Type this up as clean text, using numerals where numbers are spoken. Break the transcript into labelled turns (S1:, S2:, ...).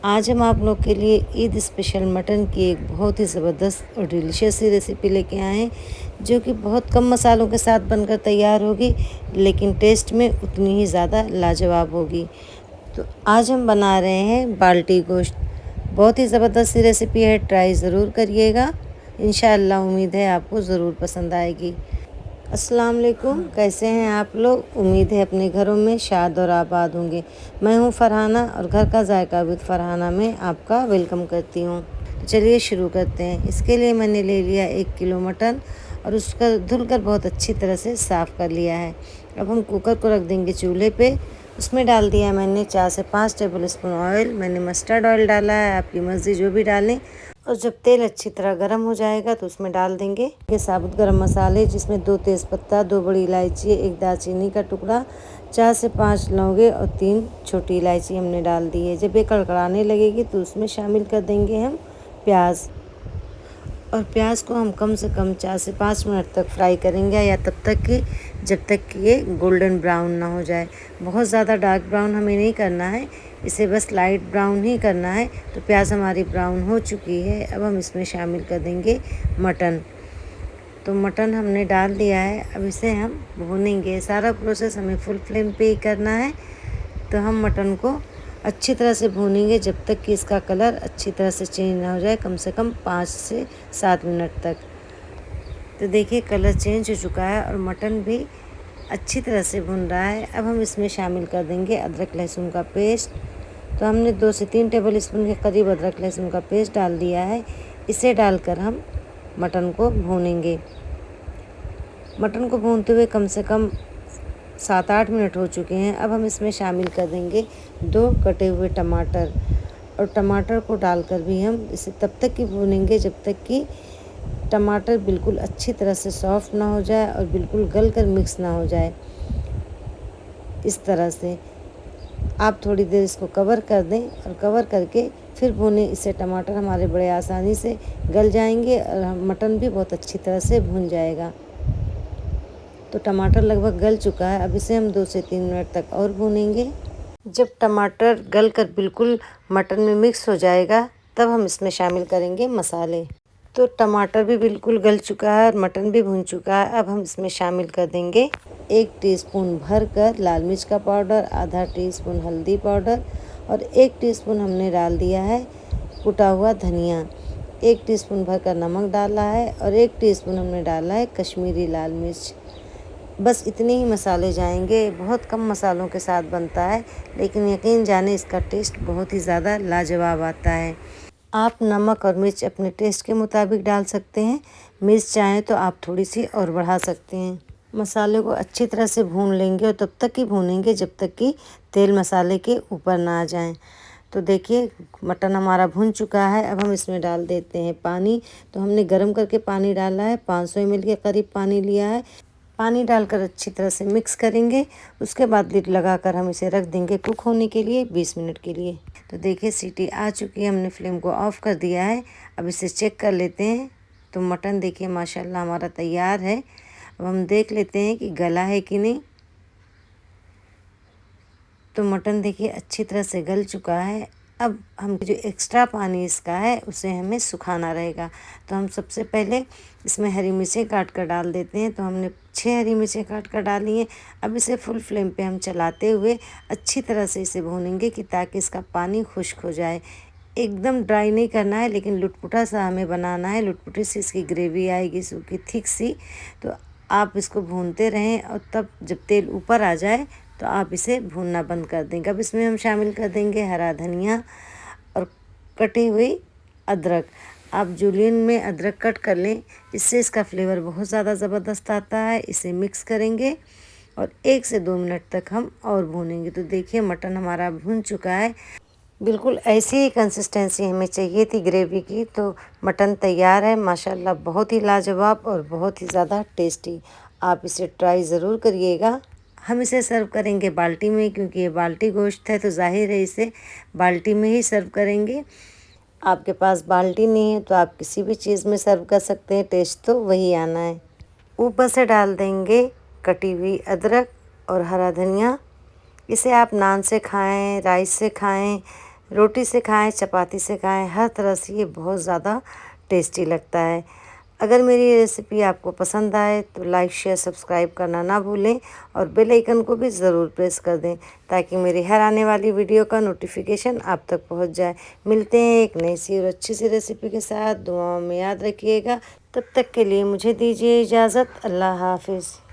S1: आज हम आप लोग के लिए ईद स्पेशल मटन की एक बहुत ही ज़बरदस्त और डिलीशियस सी रेसिपी लेके आए हैं, जो कि बहुत कम मसालों के साथ बनकर तैयार होगी, लेकिन टेस्ट में उतनी ही ज़्यादा लाजवाब होगी। तो आज हम बना रहे हैं बाल्टी गोश्त। बहुत ही ज़बरदस्त सी रेसिपी है, ट्राई ज़रूर करिएगा। इंशाअल्लाह उम्मीद है आपको ज़रूर पसंद आएगी। अस्सलाम वालेकुम, कैसे हैं आप लोग? उम्मीद है अपने घरों में शाद और आबाद होंगे। मैं हूं फरहाना और घर का जायका विद फरहाना में आपका वेलकम करती हूं। तो चलिए शुरू करते हैं। इसके लिए मैंने ले लिया 1 किलो मटन और उसका धुलकर बहुत अच्छी तरह से साफ़ कर लिया है। अब हम कुकर को रख देंगे चूल्हे पे। उसमें डाल दिया मैंने 4 से 5 टेबल स्पून ऑयल। मैंने मस्टर्ड ऑयल डाला है, आपकी मर्ज़ी जो भी डालें। और जब तेल अच्छी तरह गर्म हो जाएगा तो उसमें डाल देंगे ये साबुत गरम मसाले, जिसमें 2 तेज़पत्ता, 2 बड़ी इलायची, 1 दालचीनी का टुकड़ा, 4 से 5 लौंगे और 3 छोटी इलायची हमने डाल दी है। जब ये कड़कड़ाने लगेगी तो उसमें शामिल कर देंगे हम प्याज। और प्याज को हम कम से कम 4 से 5 मिनट तक फ्राई करेंगे, या जब तक कि ये गोल्डन ब्राउन ना हो जाए। बहुत ज़्यादा डार्क ब्राउन हमें नहीं करना है, इसे बस लाइट ब्राउन ही करना है। तो प्याज हमारी ब्राउन हो चुकी है। अब हम इसमें शामिल कर देंगे मटन। तो मटन हमने डाल दिया है, अब इसे हम भूनेंगे। सारा प्रोसेस हमें फुल फ्लेम पे ही करना है। तो हम मटन को अच्छी तरह से भूनेंगे जब तक कि इसका कलर अच्छी तरह से चेंज ना हो जाए, कम से कम 5 से 7 मिनट तक। तो देखिए कलर चेंज हो चुका है और मटन भी अच्छी तरह से भुन रहा है। अब हम इसमें शामिल कर देंगे अदरक लहसुन का पेस्ट। तो हमने 2 से 3 टेबल स्पून के करीब अदरक लहसुन का पेस्ट डाल दिया है। इसे डालकर हम मटन को भूनेंगे। मटन को भूनते हुए कम से कम 7-8 मिनट हो चुके हैं। अब हम इसमें शामिल कर देंगे 2 कटे हुए टमाटर। और टमाटर को डालकर भी हम इसे तब तक की भूनेंगे जब तक कि टमाटर बिल्कुल अच्छी तरह से सॉफ्ट ना हो जाए और बिल्कुल गल कर मिक्स ना हो जाए। इस तरह से आप थोड़ी देर इसको कवर कर दें और कवर करके फिर भूनें। इससे टमाटर हमारे बड़े आसानी से गल जाएंगे और मटन भी बहुत अच्छी तरह से भुन जाएगा। तो टमाटर लगभग गल चुका है। अब इसे हम 2 से 3 मिनट तक और भूनेंगे। जब टमाटर गल कर बिल्कुल मटन में मिक्स हो जाएगा तब हम इसमें शामिल करेंगे मसाले। तो टमाटर भी बिल्कुल गल चुका है और मटन भी भुन चुका है। अब हम इसमें शामिल कर देंगे 1 टीस्पून भरकर लाल मिर्च का पाउडर, आधा टीस्पून हल्दी पाउडर और 1 टीस्पून हमने डाल दिया है कुटा हुआ धनिया। 1 टीस्पून भरकर नमक डाला है और 1 टीस्पून हमने डाला है कश्मीरी लाल मिर्च। बस इतने ही मसाले जाएंगे। बहुत कम मसालों के साथ बनता है, लेकिन यकीन जाने इसका टेस्ट बहुत ही ज़्यादा लाजवाब आता है। आप नमक और मिर्च अपने टेस्ट के मुताबिक डाल सकते हैं। मिर्च चाहें तो आप थोड़ी सी और बढ़ा सकते हैं। मसाले को अच्छी तरह से भून लेंगे और तब तक ही भूनेंगे जब तक कि तेल मसाले के ऊपर ना आ जाए। तो देखिए मटन हमारा भुन चुका है। अब हम इसमें डाल देते हैं पानी। तो हमने गर्म करके पानी डाला है, 500 ml के करीब पानी लिया है। पानी डालकर अच्छी तरह से मिक्स करेंगे। उसके बाद लिड लगाकर हम इसे रख देंगे कुक होने के लिए 20 मिनट के लिए। तो देखिए सीटी आ चुकी है, हमने फ्लेम को ऑफ कर दिया है। अब इसे चेक कर लेते हैं। तो मटन देखिए माशाल्लाह हमारा तैयार है। अब हम देख लेते हैं कि गला है कि नहीं। तो मटन देखिए अच्छी तरह से गल चुका है। अब हम जो एक्स्ट्रा पानी इसका है उसे हमें सुखाना रहेगा। तो हम सबसे पहले इसमें हरी मिर्चें काट कर डाल देते हैं। तो हमने 6 हरी मिर्चें काट कर डाली हैं। अब इसे फुल फ्लेम पे हम चलाते हुए अच्छी तरह से इसे भूनेंगे कि ताकि इसका पानी खुश्क हो जाए। एकदम ड्राई नहीं करना है, लेकिन लुटपुटा सा हमें बनाना है। लुटपुटी सी इसकी ग्रेवी आएगी, सूखी थिक सी। तो आप इसको भूनते रहें और तब जब तेल ऊपर आ जाए तो आप इसे भूनना बंद कर देंगे। अब इसमें हम शामिल कर देंगे हरा धनिया और कटी हुई अदरक। आप जूलियन में अदरक कट कर लें, इससे इसका फ्लेवर बहुत ज़्यादा ज़बरदस्त आता है। इसे मिक्स करेंगे और 1 से 2 मिनट तक हम और भूनेंगे। तो देखिए मटन हमारा भून चुका है। बिल्कुल ऐसी ही कंसिस्टेंसी हमें चाहिए थी ग्रेवी की। तो मटन तैयार है माशाल्लाह, बहुत ही लाजवाब और बहुत ही ज़्यादा टेस्टी। आप इसे ट्राई ज़रूर करिएगा। हम इसे सर्व करेंगे बाल्टी में, क्योंकि ये बाल्टी गोश्त है तो जाहिर है इसे बाल्टी में ही सर्व करेंगे। आपके पास बाल्टी नहीं है तो आप किसी भी चीज़ में सर्व कर सकते हैं, टेस्ट तो वही आना है। ऊपर से डाल देंगे कटी हुई अदरक और हरा धनिया। इसे आप नान से खाएं, राइस से खाएं, रोटी से खाएं, चपाती से खाएं, हर तरह से ये बहुत ज़्यादा टेस्टी लगता है। अगर मेरी ये रेसिपी आपको पसंद आए तो लाइक शेयर सब्सक्राइब करना ना भूलें और बेल आइकन को भी ज़रूर प्रेस कर दें ताकि मेरी हर आने वाली वीडियो का नोटिफिकेशन आप तक पहुंच जाए। मिलते हैं एक नई सी और अच्छी सी रेसिपी के साथ। दुआओं में याद रखिएगा। तब तक के लिए मुझे दीजिए इजाज़त। अल्लाह हाफिज़।